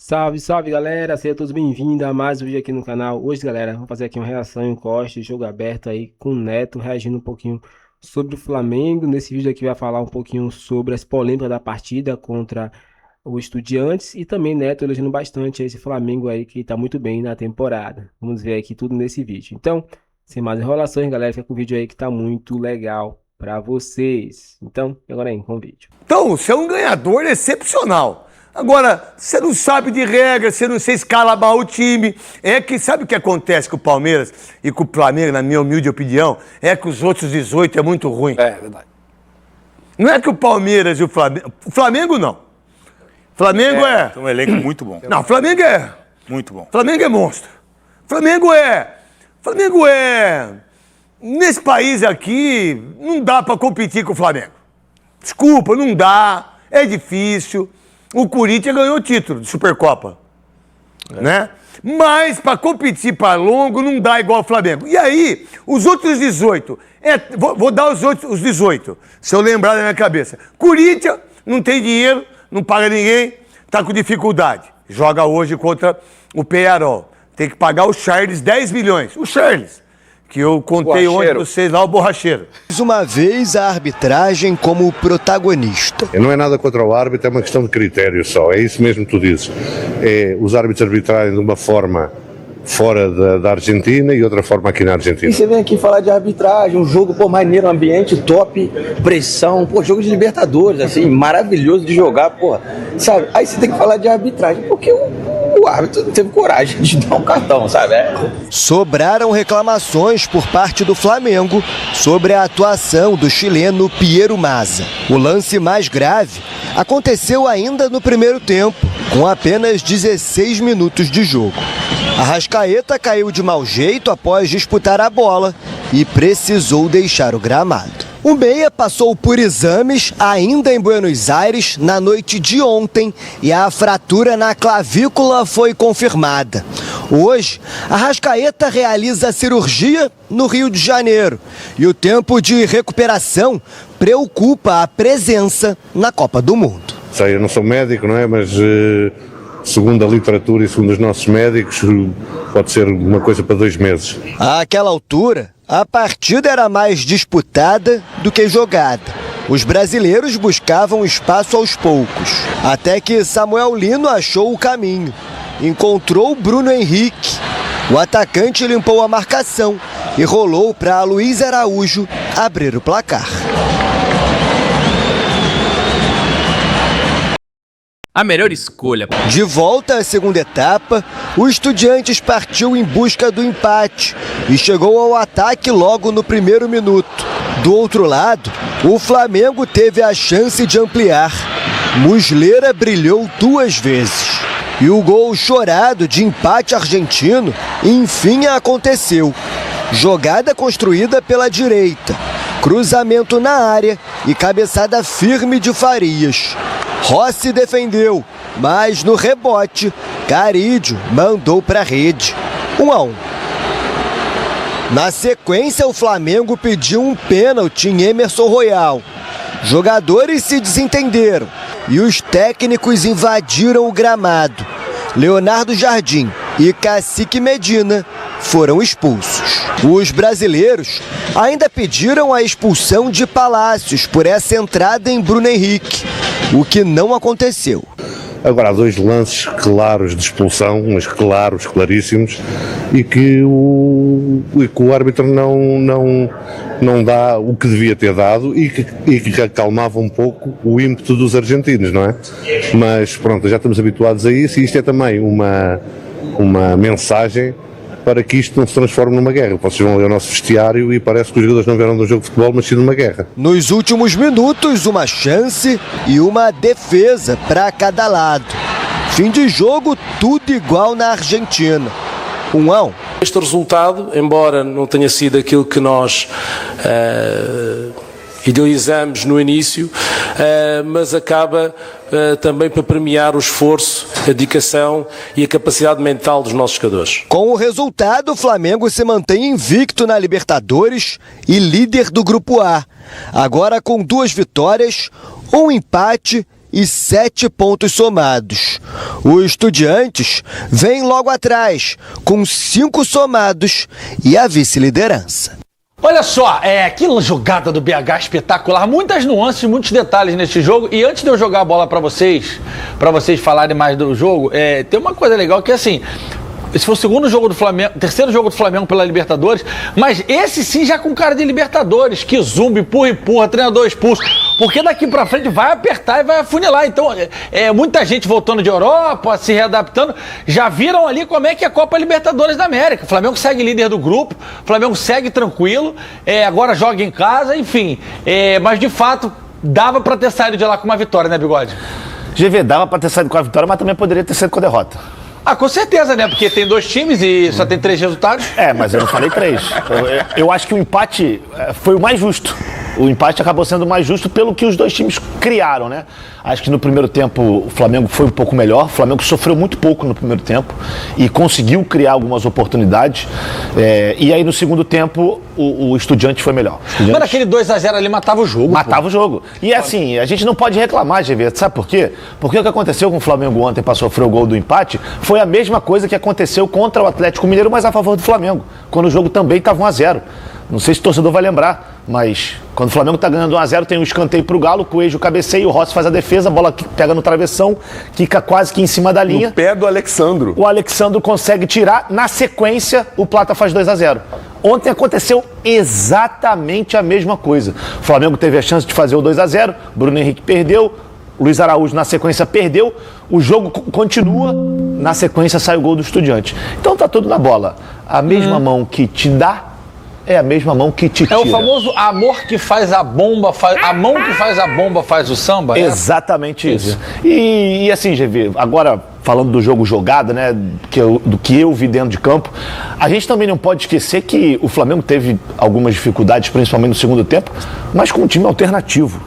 Salve, salve galera, sejam todos bem-vindos a mais um vídeo aqui no canal. Hoje galera, vamos fazer aqui uma reação em encoste, jogo aberto aí com o Neto, reagindo um pouquinho sobre o Flamengo. Nesse vídeo aqui vai falar um pouquinho sobre as polêmicas da partida contra o Estudiantes e também Neto elogiando bastante esse Flamengo aí que tá muito bem na temporada. Vamos ver aqui tudo nesse vídeo. Então, sem mais enrolações galera, fica com o vídeo aí que tá muito legal para vocês. Então, agora aí com o vídeo. Então, você é um ganhador excepcional. Agora, você não sabe de regra, você não sei escalar o time. É que sabe o que acontece com o Palmeiras e com o Flamengo, na minha humilde opinião? É que os outros 18 é muito ruim. É verdade. Não é que o Palmeiras e o Flamengo... O Flamengo não. Flamengo é... Tem um elenco muito bom. Não, Flamengo é... Muito bom. Flamengo é monstro. Flamengo é... Nesse país aqui, não dá pra competir com o Flamengo. Desculpa, não dá. É difícil. O Corinthians ganhou o título de Supercopa, né? Mas para competir para longo não dá igual o Flamengo. E aí, os outros 18, vou dar os 18, se eu lembrar da minha cabeça. Corinthians não tem dinheiro, não paga ninguém, tá com dificuldade. Joga hoje contra o Peñarol. Tem que pagar o Charles 10 milhões. O Charles, que eu contei ontem pra vocês lá, o borracheiro. Mais uma vez a arbitragem como protagonista. Não é nada contra o árbitro, é uma questão de critério só, é isso mesmo que tu dizes. É os árbitros arbitrarem de uma forma fora da Argentina e outra forma aqui na Argentina. E você vem aqui falar de arbitragem, um jogo, pô, maneiro, ambiente top, pressão, pô, jogo de Libertadores, assim, maravilhoso de jogar, pô, sabe? Aí você tem que falar de arbitragem, porque o árbitro não teve coragem de dar um cartão, sabe? Sobraram reclamações por parte do Flamengo sobre a atuação do chileno Piero Mazza. O lance mais grave aconteceu ainda no primeiro tempo, com apenas 16 minutos de jogo. Arrascaeta caiu de mau jeito após disputar a bola e precisou deixar o gramado. O meia passou por exames ainda em Buenos Aires na noite de ontem e a fratura na clavícula foi confirmada. Hoje, Arrascaeta realiza a cirurgia no Rio de Janeiro e o tempo de recuperação preocupa a presença na Copa do Mundo. Sei, eu não sou médico, não é? Mas segundo a literatura e segundo os nossos médicos, pode ser uma coisa para 2 meses. Àquela altura, a partida era mais disputada do que jogada. Os brasileiros buscavam espaço aos poucos, até que Samuel Lino achou o caminho. Encontrou Bruno Henrique. O atacante limpou a marcação e rolou para Luiz Araújo abrir o placar. A melhor escolha. De volta à segunda etapa, o Estudiantes partiu em busca do empate e chegou ao ataque logo no primeiro minuto. Do outro lado, o Flamengo teve a chance de ampliar. Muslera brilhou 2 vezes. E o gol chorado de empate argentino, enfim, aconteceu. Jogada construída pela direita, cruzamento na área e cabeçada firme de Farias. Rossi defendeu, mas no rebote, Carídio mandou para a rede. 1-1. Na sequência, o Flamengo pediu um pênalti em Emerson Royal. Jogadores se desentenderam e os técnicos invadiram o gramado. Leonardo Jardim e Cacique Medina foram expulsos. Os brasileiros ainda pediram a expulsão de Palácios por essa entrada em Bruno Henrique, o que não aconteceu. Agora há 2 lances claros de expulsão, mas claros, claríssimos, e que o árbitro não dá o que devia ter dado e que acalmava um pouco o ímpeto dos argentinos, não é? Mas pronto, já estamos habituados a isso e isto é também uma mensagem para que isto não se transforme numa guerra. Vocês vão ler o nosso vestiário e parece que os jogadores não vieram de um jogo de futebol, mas sim de uma guerra. Nos últimos minutos, uma chance e uma defesa para cada lado. Fim de jogo, tudo igual na Argentina. 1-1. Este resultado, embora não tenha sido aquilo que nós idealizamos no início, mas acaba também para premiar o esforço, a dedicação e a capacidade mental dos nossos jogadores. Com o resultado, o Flamengo se mantém invicto na Libertadores e líder do Grupo A. Agora com 2 vitórias, um empate e 7 pontos somados. O Estudiantes vem logo atrás, com 5 somados e a vice-liderança. Olha só, aquela jogada do BH espetacular, muitas nuances, muitos detalhes nesse jogo. E antes de eu jogar a bola para vocês falarem mais do jogo, tem uma coisa legal que assim, esse foi o segundo jogo do Flamengo, terceiro jogo do Flamengo pela Libertadores, mas esse sim já com cara de Libertadores, que zumba, empurra, treinador expulso, porque daqui pra frente vai apertar e vai afunilar. Então, muita gente voltando de Europa, se readaptando, já viram ali como é que é a Copa Libertadores da América. O Flamengo segue líder do grupo, o Flamengo segue tranquilo, agora joga em casa, enfim. Mas de fato, dava pra ter saído de lá com uma vitória, né, Bigode? GV, dava pra ter saído com a vitória, mas também poderia ter saído com a derrota. Com certeza, né? Porque tem 2 times e só tem 3 resultados. Mas eu não falei 3. Eu acho que o empate foi o mais justo. O empate acabou sendo mais justo pelo que os 2 times criaram, né? Acho que no primeiro tempo o Flamengo foi um pouco melhor. O Flamengo sofreu muito pouco no primeiro tempo e conseguiu criar algumas oportunidades. E aí no segundo tempo o Estudiantes foi melhor. Mas aquele 2-0 ali matava o jogo. Matava o jogo. E assim, a gente não pode reclamar, GV. Sabe por quê? Porque o que aconteceu com o Flamengo ontem para sofrer o gol do empate foi a mesma coisa que aconteceu contra o Atlético Mineiro, mas a favor do Flamengo, quando o jogo também estava 1-0. Não sei se o torcedor vai lembrar, mas quando o Flamengo está ganhando 1-0, tem um escanteio para o Galo, o Coelho cabeceia, o Rossi faz a defesa, a bola pega no travessão, quica quase que em cima da linha. No pé do Alexandro. O Alexandro consegue tirar, na sequência, o Plata faz 2-0. Ontem aconteceu exatamente a mesma coisa. O Flamengo teve a chance de fazer o 2-0, Bruno Henrique perdeu, Luiz Araújo na sequência perdeu, o jogo continua, na sequência sai o gol do Estudiante. Então tá tudo na bola. A mesma mão que te dá, é a mesma mão que te tira. É o famoso amor que faz a bomba, a mão que faz a bomba faz o samba? Exatamente isso. E assim, GV, agora falando do jogo jogado, né, do que eu vi dentro de campo, a gente também não pode esquecer que o Flamengo teve algumas dificuldades, principalmente no segundo tempo, mas com um time alternativo.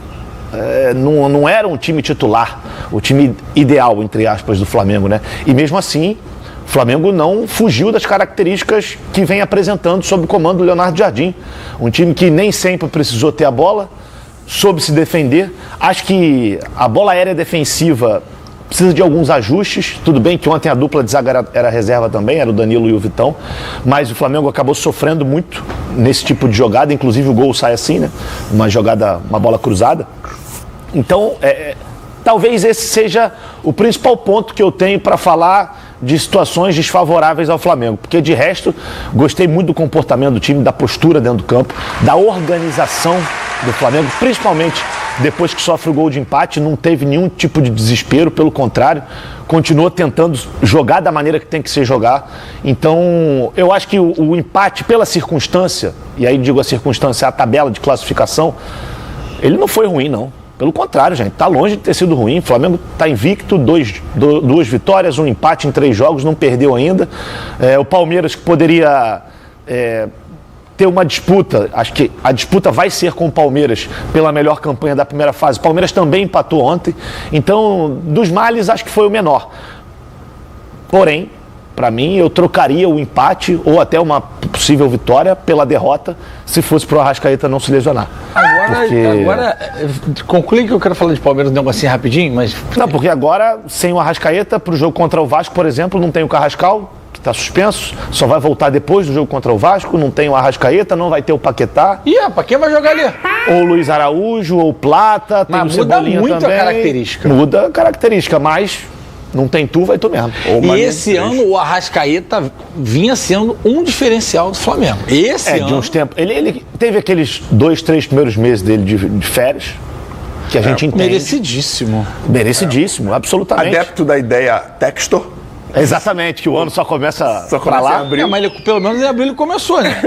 Não era um time titular, o time ideal, entre aspas, do Flamengo, né? E mesmo assim, o Flamengo não fugiu das características que vem apresentando sob o comando do Leonardo Jardim. Um time que nem sempre precisou ter a bola, soube se defender. Acho que a bola aérea defensiva precisa de alguns ajustes. Tudo bem que ontem a dupla de zaga era reserva também, era o Danilo e o Vitão, mas o Flamengo acabou sofrendo muito nesse tipo de jogada, inclusive o gol sai assim, né? Uma bola cruzada. Então, talvez esse seja o principal ponto que eu tenho para falar de situações desfavoráveis ao Flamengo, porque de resto, gostei muito do comportamento do time, da postura dentro do campo, da organização do Flamengo, principalmente depois que sofre o gol de empate, não teve nenhum tipo de desespero, pelo contrário, continuou tentando jogar da maneira que tem que ser jogar. Então, eu acho que o empate, pela circunstância, e aí digo a circunstância, a tabela de classificação, ele não foi ruim, não. Pelo contrário, gente, tá longe de ter sido ruim. O Flamengo tá invicto, duas vitórias, um empate em 3 jogos, não perdeu ainda. O Palmeiras, que poderia ter uma disputa, acho que a disputa vai ser com o Palmeiras pela melhor campanha da primeira fase. O Palmeiras também empatou ontem, então dos males acho que foi o menor. Porém, para mim, eu trocaria o empate ou até uma possível vitória pela derrota se fosse pro Arrascaeta não se lesionar. Agora conclui que eu quero falar de Palmeiras um negocinho rapidinho, mas... Não, porque agora, sem o Arrascaeta, pro jogo contra o Vasco, por exemplo, não tem o Carrascal, que tá suspenso, só vai voltar depois do jogo contra o Vasco, não tem o Arrascaeta, não vai ter o Paquetá. Quem vai jogar ali? Ou o Luiz Araújo, ou o Plata, tem o Cebolinha também. Muda muito a característica. Muda a característica, mas... não tem tu, vai tu mesmo. E esse ano o Arrascaeta vinha sendo um diferencial do Flamengo. Esse ano... de uns tempos. Ele teve aqueles 2, 3 primeiros meses dele de férias, que a gente entende. Merecidíssimo. Merecidíssimo, absolutamente. Adepto da ideia Textor. Exatamente, que o ano só começa pra lá. Em abril. Mas pelo menos em abril ele começou, né?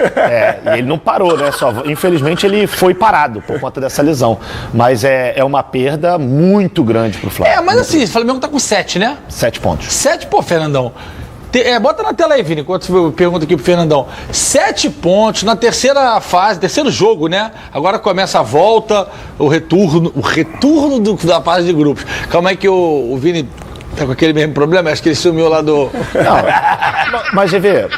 E ele não parou, né? Infelizmente ele foi parado por conta dessa lesão. Mas é uma perda muito grande pro Flamengo. Mas assim, o Flamengo tá com 7, né? 7 pontos. 7, Fernandão. Bota na tela aí, Vini, enquanto eu pergunto aqui pro Fernandão. 7 pontos na terceira fase, terceiro jogo, né? Agora começa a volta, o retorno da fase de grupos. Calma aí que o Vini tá com aquele mesmo problema, acho que ele sumiu lá do... Não, mas GV,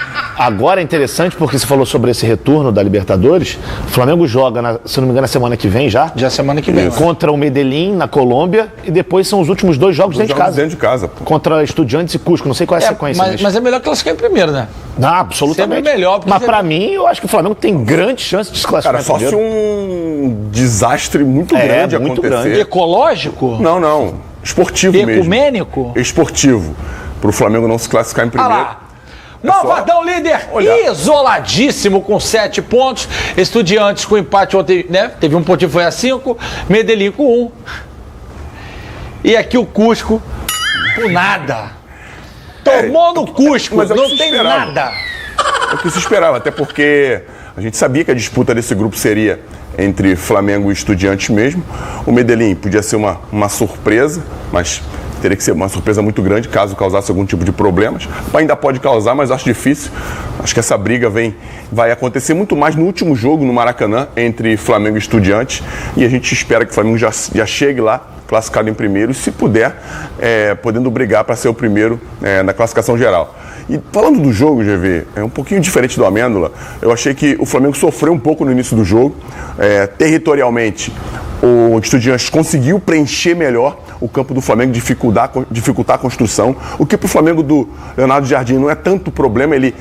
Agora é interessante porque você falou sobre esse retorno da Libertadores. O Flamengo joga, se não me engano, na semana que vem já. Já semana que vem. Contra o Medellín, na Colômbia. E depois são os últimos 2 jogos dentro de casa. Pô. Contra Estudiantes e Cusco. Não sei qual é a sequência. Mas é melhor classificar em primeiro, né? Não, absolutamente. Sempre melhor. Mas pra mim, eu acho que o Flamengo tem grande chance de se classificar. Cara, só se um desastre muito grande muito acontecer. grande. Ecológico? Não. Esportivo mesmo. Ecumênico? Esportivo. Pro Flamengo não se classificar em primeiro. lá. Malvadão líder isoladíssimo com 7 pontos. Estudiantes com empate ontem, né? Teve um pontinho, foi a 5. Medellín com 1. E aqui o Cusco com nada. Tomou no Cusco, mas não tem nada. É o que se esperava, até porque a gente sabia que a disputa desse grupo seria entre Flamengo e Estudiantes mesmo. O Medellín podia ser uma surpresa, mas teria que ser uma surpresa muito grande caso causasse algum tipo de problemas. Ainda pode causar, mas acho difícil. Acho que essa briga vai acontecer muito mais no último jogo no Maracanã entre Flamengo e Estudiantes. E a gente espera que o Flamengo já chegue lá classificado em primeiro e, se puder, podendo brigar para ser o primeiro na classificação geral. E falando do jogo, GV, é um pouquinho diferente do Amêndola. Eu achei que o Flamengo sofreu um pouco no início do jogo. Territorialmente, o Estudiantes conseguiu preencher melhor o campo do Flamengo, dificultar a construção. O que para o Flamengo do Leonardo Jardim não é tanto problema, ele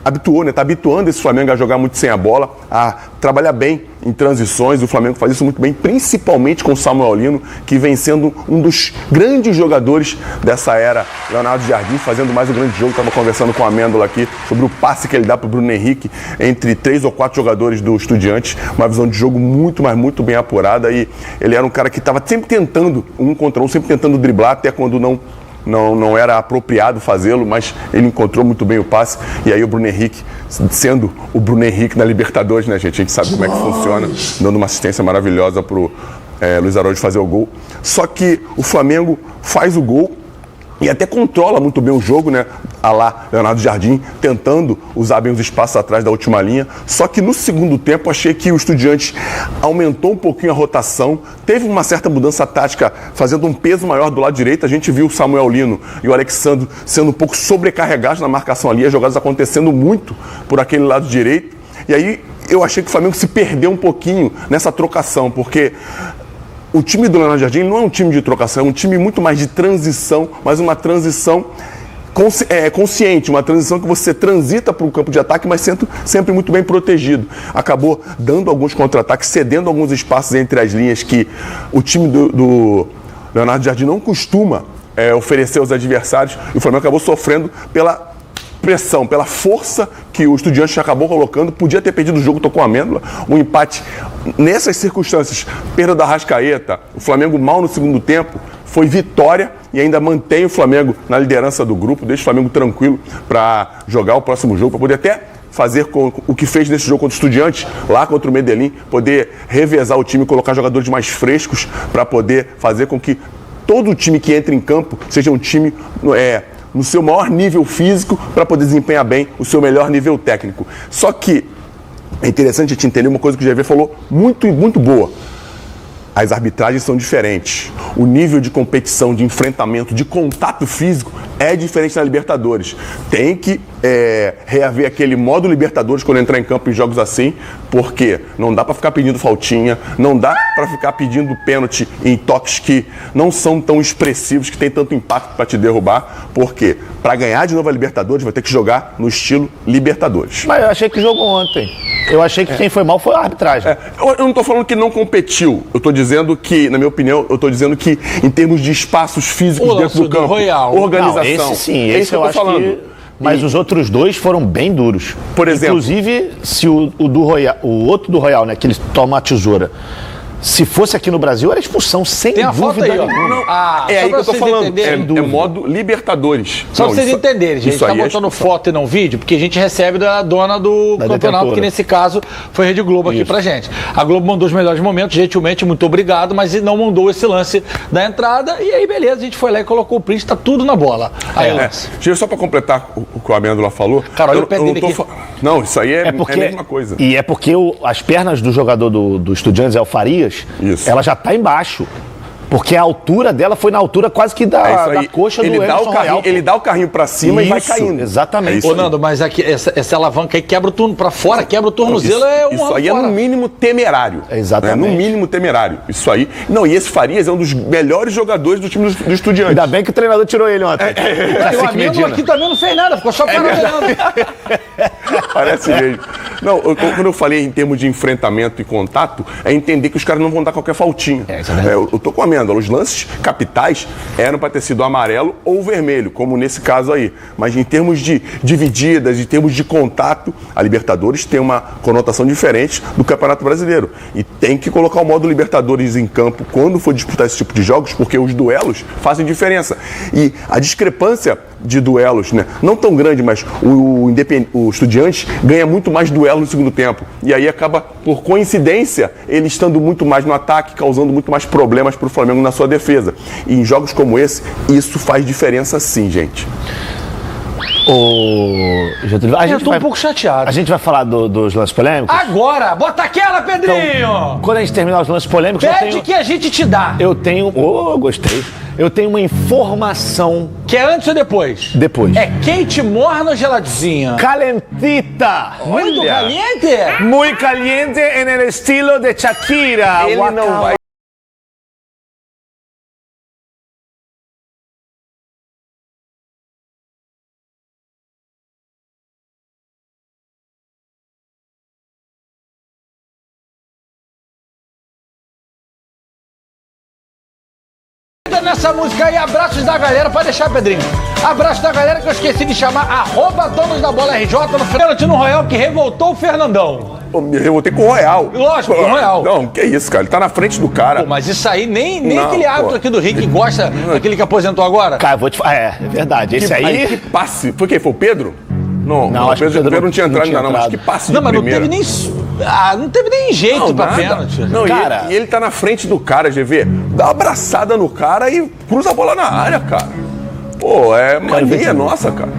habituou, né? Está habituando esse Flamengo a jogar muito sem a bola, a trabalhar bem em transições. O Flamengo faz isso muito bem, principalmente com o Samuel Lino, que vem sendo um dos grandes jogadores dessa era. Leonardo Jardim fazendo mais um grande jogo. Estava conversando com a Amêndola aqui sobre o passe que ele dá para o Bruno Henrique entre 3 ou 4 jogadores do Estudiantes. Uma visão de jogo muito, mas muito bem apurada. E ele era um cara que estava sempre tentando, 1 contra 1, sempre tentando driblar, até quando não era apropriado fazê-lo, mas ele encontrou muito bem o passe. E aí o Bruno Henrique, sendo o Bruno Henrique na Libertadores, né, gente? A gente sabe como é que funciona, dando uma assistência maravilhosa pro Luiz Araújo fazer o gol. Só que o Flamengo faz o gol e até controla muito bem o jogo, né? A lá, Leonardo Jardim, tentando usar bem os espaços atrás da última linha. Só que no segundo tempo, achei que o Estudiantes aumentou um pouquinho a rotação, teve uma certa mudança tática, fazendo um peso maior do lado direito. A gente viu o Samuel Lino e o Alexandre sendo um pouco sobrecarregados na marcação ali, as jogadas acontecendo muito por aquele lado direito. E aí eu achei que o Flamengo se perdeu um pouquinho nessa trocação, porque o time do Leonardo Jardim não é um time de trocação, é um time muito mais de transição, mas uma transição consciente, uma transição que você transita para o campo de ataque, mas sempre muito bem protegido. Acabou dando alguns contra-ataques, cedendo alguns espaços entre as linhas que o time do Leonardo Jardim não costuma oferecer aos adversários, e o Flamengo acabou sofrendo pela pressão, pela força que o Estudiantes acabou colocando. Podia ter perdido o jogo, tocou a Amêndola. Um empate nessas circunstâncias, perda da Arrascaeta, o Flamengo mal no segundo tempo, foi vitória e ainda mantém o Flamengo na liderança do grupo, deixa o Flamengo tranquilo para jogar o próximo jogo, para poder até fazer com o que fez nesse jogo contra o Estudiantes, lá contra o Medellín, poder revezar o time, colocar jogadores mais frescos para poder fazer com que todo o time que entra em campo seja um time no seu maior nível físico para poder desempenhar bem o seu melhor nível técnico. Só que é interessante a gente entender uma coisa que o GV falou muito, muito boa. As arbitragens são diferentes. O nível de competição, de enfrentamento, de contato físico é diferente na Libertadores. Tem que reaver aquele modo Libertadores quando entrar em campo em jogos assim, porque não dá para ficar pedindo faltinha, não dá para ficar pedindo pênalti em toques que não são tão expressivos, que tem tanto impacto para te derrubar, porque para ganhar de novo a Libertadores vai ter que jogar no estilo Libertadores. Mas eu achei que jogou ontem. Eu achei que quem foi mal foi a arbitragem. Eu não estou falando que não competiu. Eu estou dizendo que, na minha opinião, que em termos de espaços físicos dentro do campo, organização. Não, esse sim, esse eu acho falando. Mas os outros dois foram bem duros. Por exemplo, inclusive, se o outro do Royal, né, que ele toma a tesoura, se fosse aqui no Brasil, era expulsão, sem dúvida nenhuma. É aí que eu tô falando. É modo Libertadores. Só pra vocês entenderem, gente. Tá botando foto e não vídeo, porque a gente recebe da dona do campeonato, que nesse caso foi a Rede Globo aqui pra gente. A Globo mandou os melhores momentos, gentilmente, muito obrigado, mas não mandou esse lance da entrada. E aí, beleza, a gente foi lá e colocou o print, tá tudo na bola. Aí, só pra completar o que o Amêndola falou. Cara, olha o pé dele aqui. Não, isso aí é a mesma coisa. E é porque as pernas do jogador do Estudiantes, é o Farias, ela já está embaixo. Porque a altura dela foi na altura quase que da coxa do Emerson Royal. Ele dá o carrinho pra cima e vai caindo. Exatamente. Ô, Nando, mas aqui, essa alavanca aí quebra o turno pra fora, quebra o tornozelo, Isso aí é no mínimo temerário. Exatamente. Né? No mínimo temerário. Isso aí. Não, e esse Farias é um dos melhores jogadores do time do Estudiantes. Ainda bem que o treinador tirou ele ontem. O amigo aqui também não fez nada, ficou só parando. Parece mesmo. Não, quando eu falei em termos de enfrentamento e contato, é entender que os caras não vão dar qualquer faltinha. Eu tô com a amêndoa. Os lances capitais eram para ter sido amarelo ou vermelho, como nesse caso aí. Mas em termos de divididas, em termos de contato, a Libertadores tem uma conotação diferente do Campeonato Brasileiro. E tem que colocar o modo Libertadores em campo quando for disputar esse tipo de jogos, porque os duelos fazem diferença. E a discrepância de duelos, né, não tão grande, mas o Estudiantes ganha muito mais duelo no segundo tempo. E aí acaba, por coincidência, ele estando muito mais no ataque, causando muito mais problemas para o Flamengo na sua defesa. E em jogos como esse, isso faz diferença sim, gente. Eu tô um pouco chateado. A gente vai falar dos lances polêmicos? Agora! Bota aquela, Pedrinho! Então, quando a gente terminar os lances polêmicos... Pede que a gente te dá. Eu tenho... Gostei. Eu tenho uma informação... Que é antes ou depois? Depois. É quente, morna ou geladinha? Calentita! Muito caliente? Muito caliente en el estilo de Shakira. Ele não vai... Nessa música aí, abraços da galera, pode deixar, Pedrinho. Abraço da galera que eu esqueci de chamar, @donos da bola RJ no pênalti no Royal que revoltou o Fernandão. Eu revoltei com o Royal. Lógico, com o Royal. Não, que isso, cara. Ele tá na frente do cara. Pô, mas isso aí, nem Não, aquele árbitro aqui do Rio que gosta, aquele que aposentou agora. Cara, vou te falar. É verdade. Esse aí... Que passe. Foi quem? Foi o Pedro? Não, acho que o Pedro não tinha entrado ainda não, mas que passe de primeira. Não teve nem jeito pra pênalti. Não, cara, e ele tá na frente do cara, GV. Dá uma abraçada no cara e cruza a bola na área, cara. Pô, é mania nossa, cara.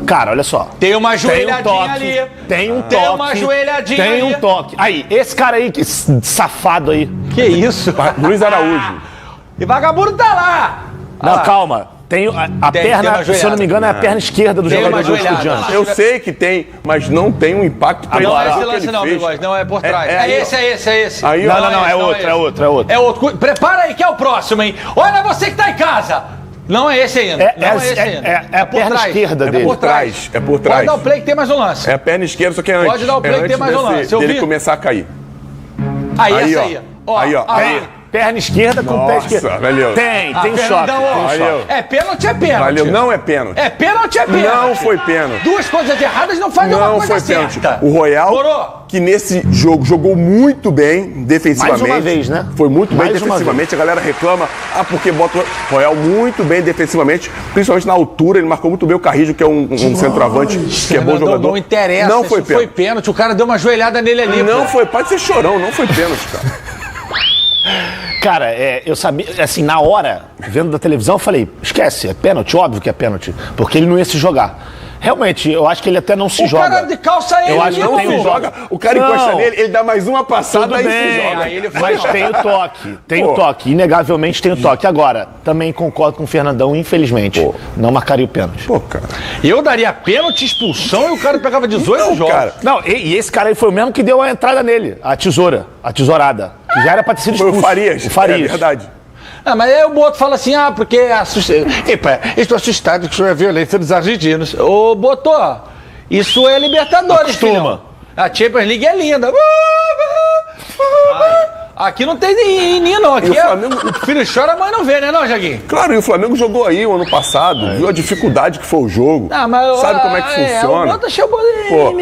Cara, olha só. Tem uma joelhadinha ali. Tem um toque. Tem uma joelhadinha ali. Tem um toque. Aí, esse cara aí, que safado aí. Que isso? Luiz Araújo. E vagabundo tá lá. Não, calma. Tem a perna, se eu não me engano, é a perna esquerda do jogador do Estudiantes. Eu sei que tem, mas não tem um impacto pra não é esse lance não, Bigode, não, é por trás. É esse. Aí, não, é outro. É outro. Prepara aí que é o próximo, hein? Olha você que tá em casa. Não é esse ainda. É a perna esquerda dele. É por trás. Pode dar o play que tem mais um lance. É a perna esquerda, só que é antes. Pode dar o play que tem mais um lance. Ele começar a cair. Aí, essa aí. Aí. Perna esquerda com o pé esquerdo. Valeu. Tem choque. É pênalti, é pênalti. Valeu, não é pênalti. É pênalti, é pênalti. Não foi pênalti. Duas coisas erradas não fazem uma coisa certa. Pênalti. O Royal, que nesse jogo jogou muito bem defensivamente. Mais uma vez, né? Foi muito bem defensivamente. A galera reclama, porque bota o Royal muito bem defensivamente, principalmente na altura. Ele marcou muito bem o Carrijo, que é um centroavante, que é bom jogador. Não interessa, não foi pênalti. Foi pênalti. O cara deu uma joelhada nele ali. Não foi, pode ser chorão, não foi pênalti, cara. Cara, eu sabia, assim, na hora, vendo da televisão, eu falei, esquece, é pênalti, óbvio que é pênalti, porque ele não ia se jogar. Realmente, eu acho que ele até não se joga. O cara de calça ele eu acho que não se joga. O cara encosta nele, ele dá mais uma passada e se joga. Aí ele mas tem o toque, o toque, inegavelmente tem o toque. Agora, também concordo com o Fernandão, infelizmente, não marcaria o pênalti. Pô, cara. Eu daria pênalti, expulsão e o cara pegava 18 jogos. Cara. Não, e esse cara aí foi o mesmo que deu a entrada nele, a tesourada, que já era pra ter sido expulso. Foi o Farias. É verdade. Mas aí o Boto fala assim, porque Epa, estou assustado com a violência dos argentinos. Ô, Boto, isso é Libertadores, filho. A Champions League é linda. Aqui não tem ninho, não. Aqui o filho chora, a mãe não vê, né, não, Jaguinho? Claro, e o Flamengo jogou aí o ano passado, viu a dificuldade que foi o jogo. Sabe como é que funciona?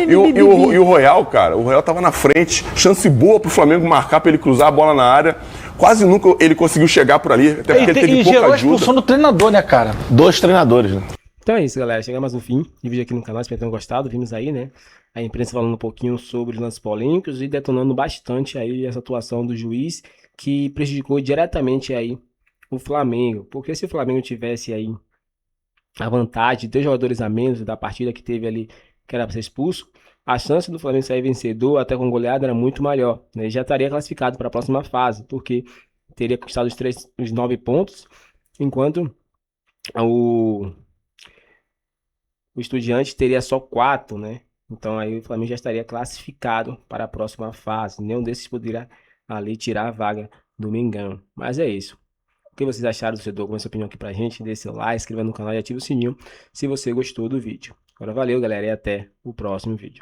E o Royal, cara, o Royal tava na frente, chance boa pro Flamengo marcar pra ele cruzar a bola na área. Quase nunca ele conseguiu chegar por ali, até porque ele teve pouca ajuda. E gerou a expulsão do treinador, né, cara? 2 treinadores, né? Então é isso, galera. Chegamos no fim de vídeo aqui no canal. Espero que tenham gostado. Vimos aí, né? A imprensa falando um pouquinho sobre os lances polêmicos e detonando bastante aí essa atuação do juiz que prejudicou diretamente aí o Flamengo. Porque se o Flamengo tivesse aí a vantagem de 2 jogadores a menos da partida que teve ali, que era para ser expulso, a chance do Flamengo sair vencedor até com goleada era muito maior, né? Já estaria classificado para a próxima fase, porque teria conquistado os 9 pontos, enquanto o Estudiantes teria só 4, né? Então aí o Flamengo já estaria classificado para a próxima fase. Nenhum desses poderia ali tirar a vaga do Mengão. Mas é isso. O que vocês acharam, torcedor? Comenta sua opinião aqui pra gente. Deixe seu like, inscreva no canal e ative o sininho se você gostou do vídeo. Agora valeu, galera, e até o próximo vídeo.